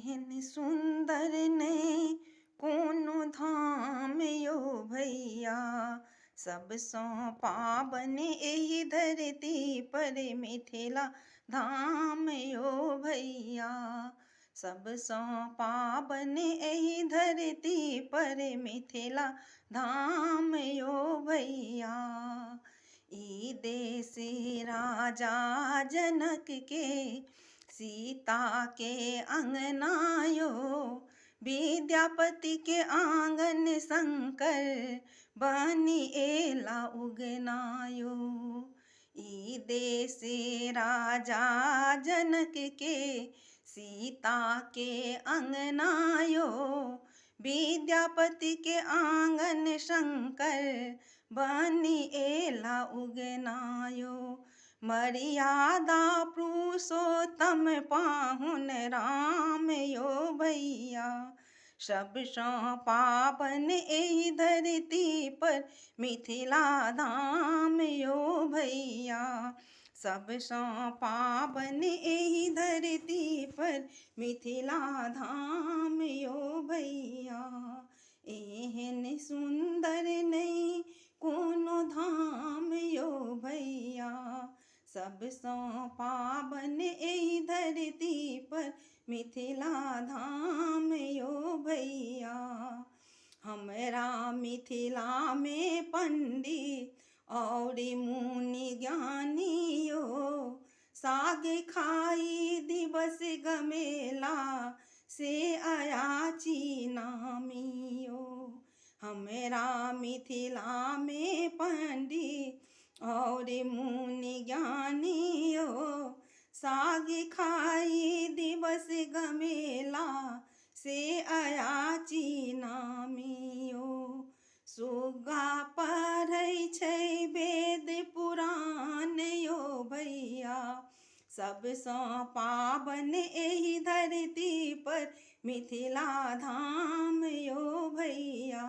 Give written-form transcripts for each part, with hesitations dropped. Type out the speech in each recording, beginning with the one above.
एहन सुंदर नहीं कोनो धाम यो भैया। सबसँ पावन एहि धरती पर मिथिला धाम यो भैया। सबसँ पावन एहि धरती पर मिथिला धाम यो भैया। ई देश राजा जनक के सीता के अंगना यो। विद्यापति के आंगन शंकर बनी एला उगना यो। ई देश राजा जनक के सीता के अंगना यो। विद्यापति के आंगन शंकर बनी एला उगना यो। मर्यादा पुरुषोत्तम पाहुन राम यो भैया। सबसँ पावन एहि धरती पर मिथिला धाम यो भैया। सबसँ पावन एहि धरती पर मिथिला धाम यो भैया। एहन सुंदर नहीं कोनो धाम यो भैया। सबसँ पावन एहि धरती पर मिथिला धाम यो भैया। हमरा मिथिला में पंडित और मुनि ज्ञानी यो। साग खाई दिवस गमेला से अयाची नामी यो। हमरा मिथिला में पंडित और मुनि ज्ञानी यो। साग खाई दिवस गमेला से अयाची नामी यो। सुगा पढ़ै छै वेद पुराण यो भैया। सबसँ पावन एहि धरती पर मिथिला धाम यो भैया।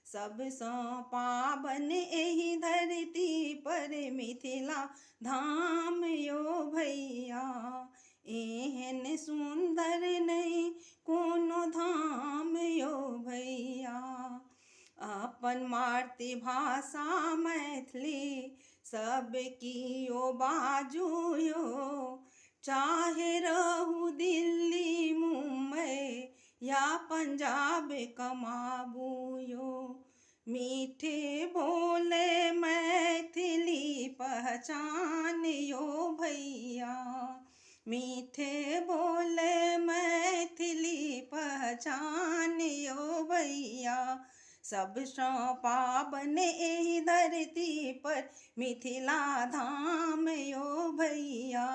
सबसँ पावन एहि धरती पर मिथिला धाम यो भैया। एहन सुंदर नहीं कोनो धाम यो भैया। अपन मातृभाषा मैथिली सब कियो बाजू यो। चाहे रहू दिल्ली मुंबई या पंजाब कमाबू यो। मीठे बोले मैथिली पहचान यो भैया। मीठे बोले मैथिली पहचान यो भैया। सबसँ पावन एहि धरती पर मिथिला धाम यो भैया।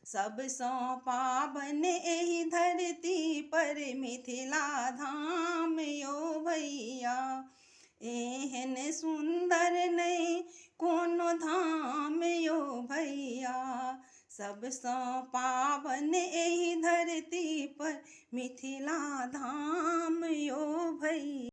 सबसँ पावन एहि धरती पर मिथिला धाम यो भैया। एहन सुंदर नहीं कोनो धाम यो भैया। सबसँ पावन एहि धरती पर मिथिला धाम यो भैया।